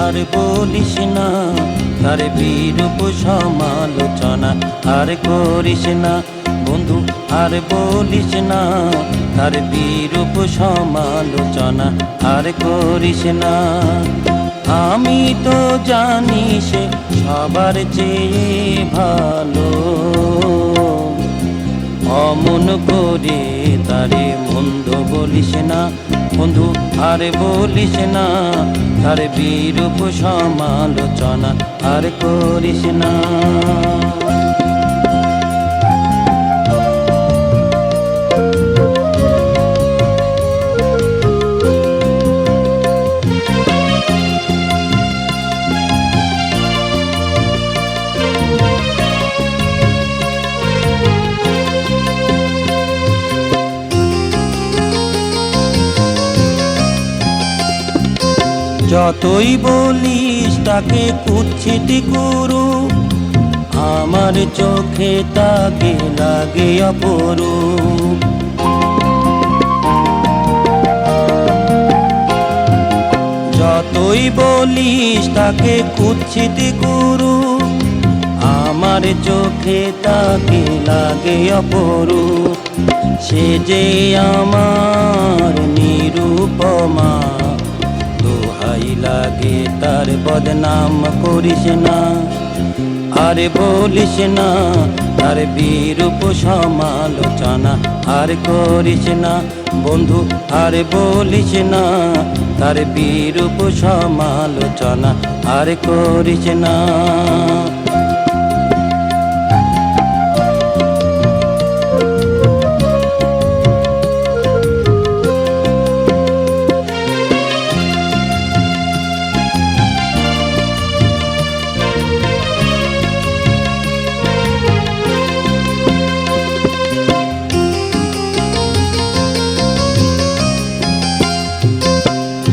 আর বলিস না তার বিরূপ সমালোচনা, আর করিস না বন্ধু, আর বলিস না তার বিরূপ সমালোচনা, আর করিস না। আমি তো জানি সে সবার চেয়ে ভালো, অমন করে তারে মন্দ বলিস না বন্ধু, আর বলিস না তার বিরূপ সমালোচনা, আর করিস না। যতই বলিস তাকে কুৎসিত গুরু, আমার চোখে তাকে লাগে অপরূপ। যতই বলিস তাকে কুৎসিত গুরু, আমার চোখে তাকে লাগে অপরূপ। সে যে আমার নিরুপমা, দোহাই লাগে তার বদনাম করিস না, আর বলিস না তার বিরূপ সমালোচনা, আর করিস না বন্ধু, আর বলিস না তার বিরূপ সমালোচনা, আর করিস না।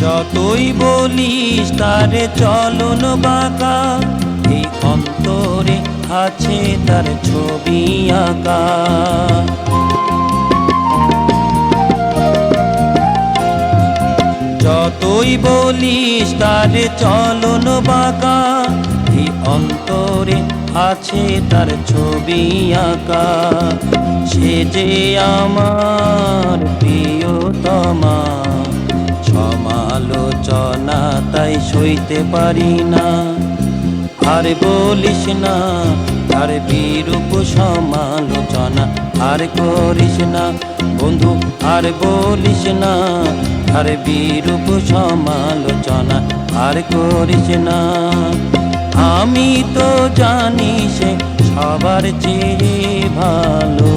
যতই বলিস তার চলন বাঁকা, এই অন্তরে আছে তার ছবি আঁকা। যতই বলিস তার চলন বাঁকা, এই অন্তরে আছে তার ছবি আঁকা। সে যে আমার প্রিয়তমা, সমালোচনা তাই সইতে পারি না, আর বলিস না তার বিরূপ সমালোচনা, আর করিস না বন্ধু, আর বলিস না তার বিরূপ সমালোচনা, আর করিস না। আমি তো জানি সে সবার চেয়ে ভালো,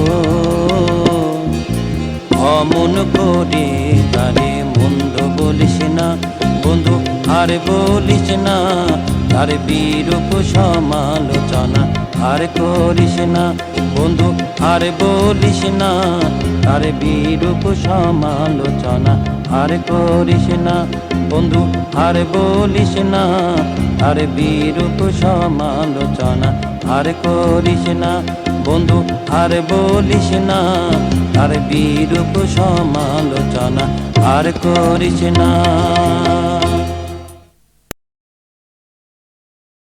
অমন করে তারে মন্দ বলিস না বন্ধু, আর বলিস না তার বিরূপ সমালোচনা, আর করিস না বন্ধু, আর বলিস না তার বিরূপ সমালোচনা, আর করিস না বন্ধু, আর বলিস না তার বিরূপ সমালোচনা, আর করিস না বন্ধু, আর বলিস না তার বিরূপ সমালোচনা, আর করিস না।